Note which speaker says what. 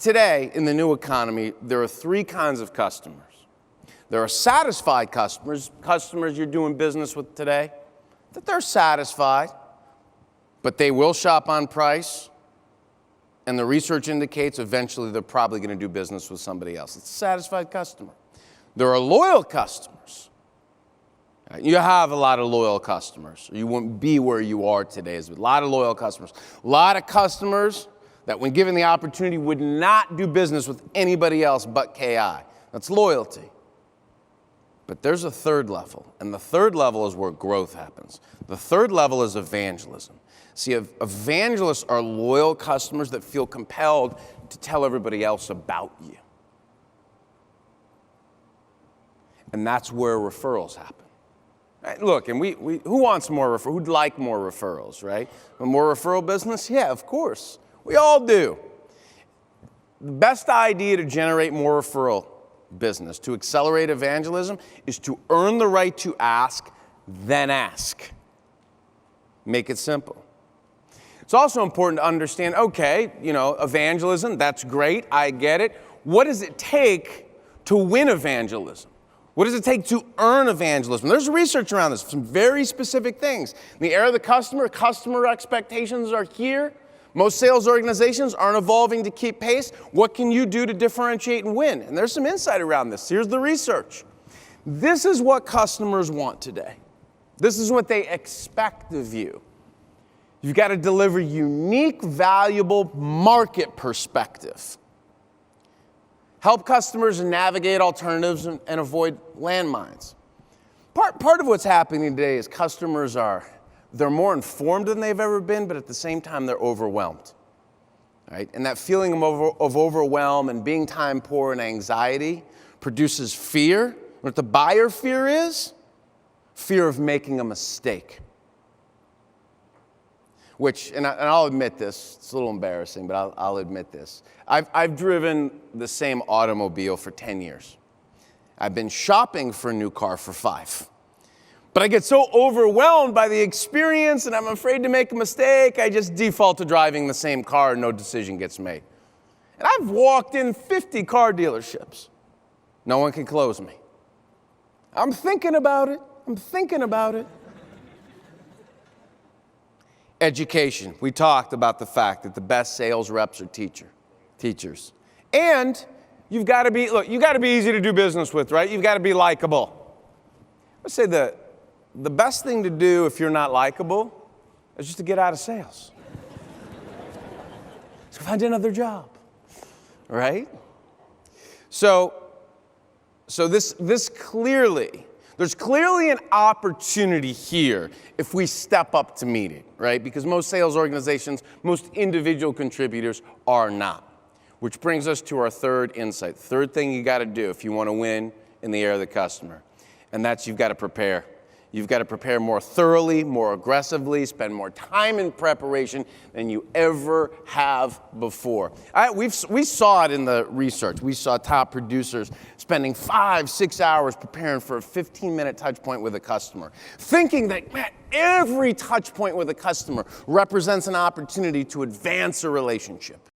Speaker 1: Today, in the new economy, there are three kinds of customers. There are satisfied customers, customers you're doing business with today, that they're satisfied, but they will shop on price, and the research indicates eventually they're probably going to do business with somebody else. It's a satisfied customer. There are loyal customers. You have a lot of loyal customers. You wouldn't be where you are today. There's a lot of loyal customers. A lot of customers that when given the opportunity would not do business with anybody else but KI. That's loyalty. But there's a third level, and the third level is where growth happens. The third level is evangelism. See, evangelists are loyal customers that feel compelled to tell everybody else about you. And that's where referrals happen. Right? Look, and who wants more referrals? Who'd like more referrals, right? More referral business? Yeah, of course. We all do. The best idea to generate more referral business, to accelerate evangelism, is to earn the right to ask, then ask. Make it simple. It's also important to understand, okay, evangelism, that's great, I get it. What does it take to win evangelism? What does it take to earn evangelism? There's research around this, some very specific things. In the era of the customer expectations are here. Most sales organizations aren't evolving to keep pace. What can you do to differentiate and win? And there's some insight around this. Here's the research. This is what customers want today. This is what they expect of you. You've got to deliver unique, valuable market perspective. Help customers navigate alternatives and avoid landmines. Part of what's happening today is customers they're more informed than they've ever been, but at the same time, they're overwhelmed. Right? And that feeling of overwhelm and being time poor and anxiety produces fear. What the buyer fear is? Fear of making a mistake. Which, and I'll admit this, it's a little embarrassing, but I'll admit this. I've driven the same automobile for 10 years. I've been shopping for a new car for 5. But I get so overwhelmed by the experience and I'm afraid to make a mistake, I just default to driving the same car and no decision gets made. And I've walked in 50 car dealerships. No one can close me. I'm thinking about it. Education. We talked about the fact that the best sales reps are teachers. And you've got to be easy to do business with, right? You've got to be likable. Let's say the best thing to do if you're not likable is just to get out of sales. So find another job, right? So this clearly, there's clearly an opportunity here if we step up to meet it, right? Because most sales organizations, most individual contributors are not. Which brings us to our third insight. Third thing you got to do if you want to win in the era of the customer. And that's you've got to prepare. You've got to prepare more thoroughly, more aggressively, spend more time in preparation than you ever have before. We saw it in the research. We saw top producers spending 5-6 hours preparing for a 15-minute touch point with a customer, thinking that, man, every touch point with a customer represents an opportunity to advance a relationship.